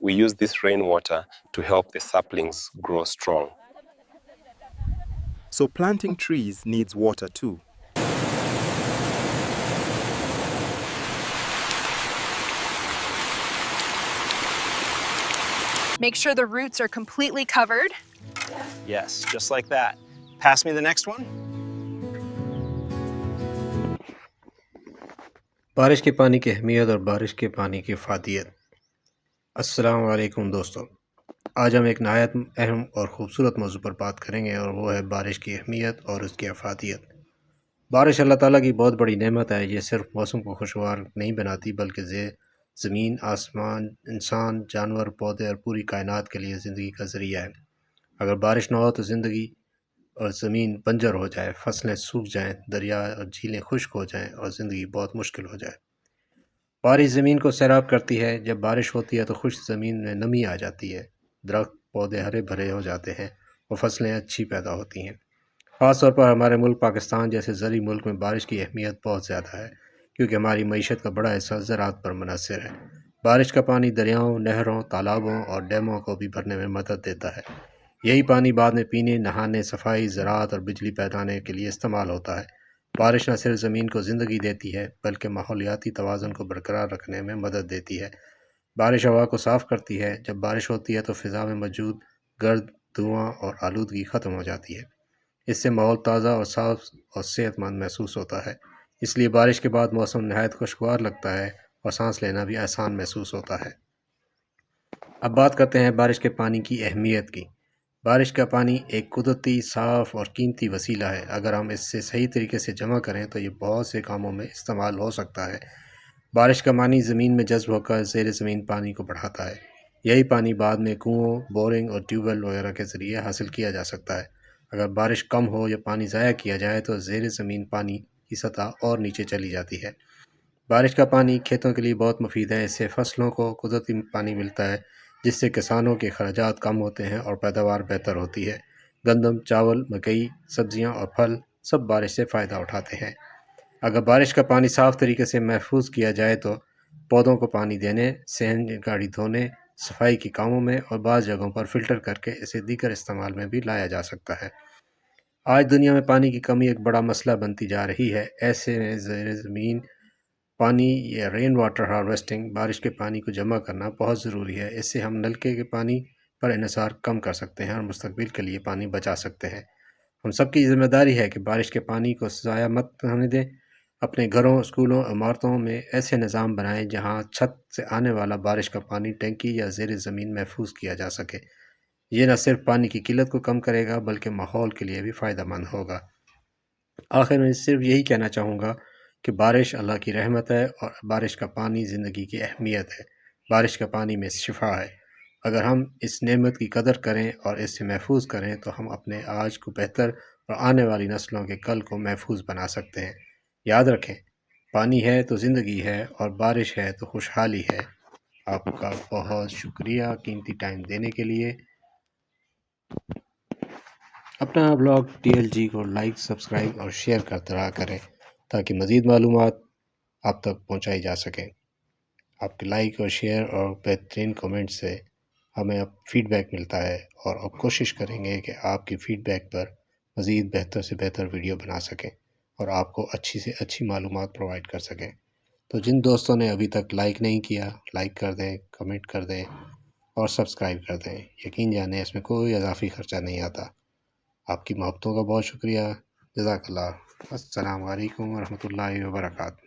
we use this rainwater to help the saplings grow strong. So planting trees needs water too. Make sure the roots are completely covered. Yes, just like that. Pass me the next one. بارش کے پانی کی اہمیت اور بارش کے پانی کی افادیت۔ السلام علیکم دوستو، آج ہم ایک نہایت اہم اور خوبصورت موضوع پر بات کریں گے، اور وہ ہے بارش کی اہمیت اور اس کی افادیت۔ بارش اللہ تعالیٰ کی بہت بڑی نعمت ہے۔ یہ صرف موسم کو خوشگوار نہیں بناتی، بلکہ زمین، آسمان، انسان، جانور، پودے اور پوری کائنات کے لیے زندگی کا ذریعہ ہے۔ اگر بارش نہ ہو تو زندگی اور زمین بنجر ہو جائے، فصلیں سوکھ جائیں، دریا اور جھیلیں خشک ہو جائیں اور زندگی بہت مشکل ہو جائے۔ بارش زمین کو سیراب کرتی ہے۔ جب بارش ہوتی ہے تو خشک زمین میں نمی آ جاتی ہے، درخت پودے ہرے بھرے ہو جاتے ہیں اور فصلیں اچھی پیدا ہوتی ہیں۔ خاص طور پر ہمارے ملک پاکستان جیسے زرعی ملک میں بارش کی اہمیت بہت زیادہ ہے، کیونکہ ہماری معیشت کا بڑا حصہ زراعت پر منحصر ہے۔ بارش کا پانی دریاؤں، نہروں، تالابوں اور ڈیموں کو بھی بھرنے میں مدد دیتا ہے۔ یہی پانی بعد میں پینے، نہانے، صفائی، زراعت اور بجلی پیدا کرنے کے لیے استعمال ہوتا ہے۔ بارش نہ صرف زمین کو زندگی دیتی ہے، بلکہ ماحولیاتی توازن کو برقرار رکھنے میں مدد دیتی ہے۔ بارش ہوا کو صاف کرتی ہے۔ جب بارش ہوتی ہے تو فضا میں موجود گرد، دھواں اور آلودگی ختم ہو جاتی ہے۔ اس سے ماحول تازہ اور صاف اور صحت مند محسوس ہوتا ہے۔ اس لیے بارش کے بعد موسم نہایت خوشگوار لگتا ہے اور سانس لینا بھی آسان محسوس ہوتا ہے۔ اب بات کرتے ہیں بارش کے پانی کی اہمیت کی۔ بارش کا پانی ایک قدرتی، صاف اور قیمتی وسیلہ ہے۔ اگر ہم اس سے صحیح طریقے سے جمع کریں تو یہ بہت سے کاموں میں استعمال ہو سکتا ہے۔ بارش کا پانی زمین میں جذب ہو کر زیر زمین پانی کو بڑھاتا ہے۔ یہی پانی بعد میں کنوؤں، بورنگ اور ٹیوب ویل وغیرہ کے ذریعے حاصل کیا جا سکتا ہے۔ اگر بارش کم ہو یا پانی ضائع کیا جائے تو زیر زمین پانی کی سطح اور نیچے چلی جاتی ہے۔ بارش کا پانی کھیتوں کے لیے بہت مفید ہے۔ اس سے فصلوں کو قدرتی پانی ملتا ہے، جس سے کسانوں کے اخراجات کم ہوتے ہیں اور پیداوار بہتر ہوتی ہے۔ گندم، چاول، مکئی، سبزیاں اور پھل سب بارش سے فائدہ اٹھاتے ہیں۔ اگر بارش کا پانی صاف طریقے سے محفوظ کیا جائے تو پودوں کو پانی دینے، صحن گاڑی دھونے، صفائی کے کاموں میں اور بعض جگہوں پر فلٹر کر کے اسے دیگر استعمال میں بھی لایا جا سکتا ہے۔ آج دنیا میں پانی کی کمی ایک بڑا مسئلہ بنتی جا رہی ہے۔ ایسے میں زیر زمین پانی یا رین واٹر ہارویسٹنگ، بارش کے پانی کو جمع کرنا بہت ضروری ہے۔ اس سے ہم نلکے کے پانی پر انحصار کم کر سکتے ہیں اور مستقبل کے لیے پانی بچا سکتے ہیں۔ ہم سب کی ذمہ داری ہے کہ بارش کے پانی کو ضائع مت ہونے دیں۔ اپنے گھروں، اسکولوں، عمارتوں میں ایسے نظام بنائیں جہاں چھت سے آنے والا بارش کا پانی ٹینکی یا زیر زمین محفوظ کیا جا سکے۔ یہ نہ صرف پانی کی قلت کو کم کرے گا بلکہ ماحول کے لیے بھی فائدہ مند ہوگا۔ آخر میں صرف یہی کہنا چاہوں گا کہ بارش اللہ کی رحمت ہے اور بارش کا پانی زندگی کی اہمیت ہے۔ بارش کا پانی میں شفا ہے۔ اگر ہم اس نعمت کی قدر کریں اور اس سے محفوظ کریں تو ہم اپنے آج کو بہتر اور آنے والی نسلوں کے کل کو محفوظ بنا سکتے ہیں۔ یاد رکھیں، پانی ہے تو زندگی ہے اور بارش ہے تو خوشحالی ہے۔ آپ کا بہت شکریہ قیمتی ٹائم دینے کے لیے۔ اپنا بلاگ TLG کو لائک، سبسکرائب اور شیئر کرتے رہا کریں تاکہ مزید معلومات آپ تک پہنچائی جا سکیں۔ آپ کے لائک اور شیئر اور بہترین کومنٹ سے ہمیں اب فیڈ بیک ملتا ہے، اور اب کوشش کریں گے کہ آپ کی فیڈ بیک پر مزید بہتر سے بہتر ویڈیو بنا سکیں اور آپ کو اچھی سے اچھی معلومات پرووائڈ کر سکیں۔ تو جن دوستوں نے ابھی تک لائک نہیں کیا، لائک کر دیں، کمنٹ کر دیں اور سبسکرائب کر دیں۔ یقین جانیں اس میں کوئی اضافی خرچہ نہیں آتا۔ آپ کی محبتوں کا بہت شکریہ۔ جزاک اللہ۔ السلام علیکم ورحمۃ اللہ وبرکاتہ۔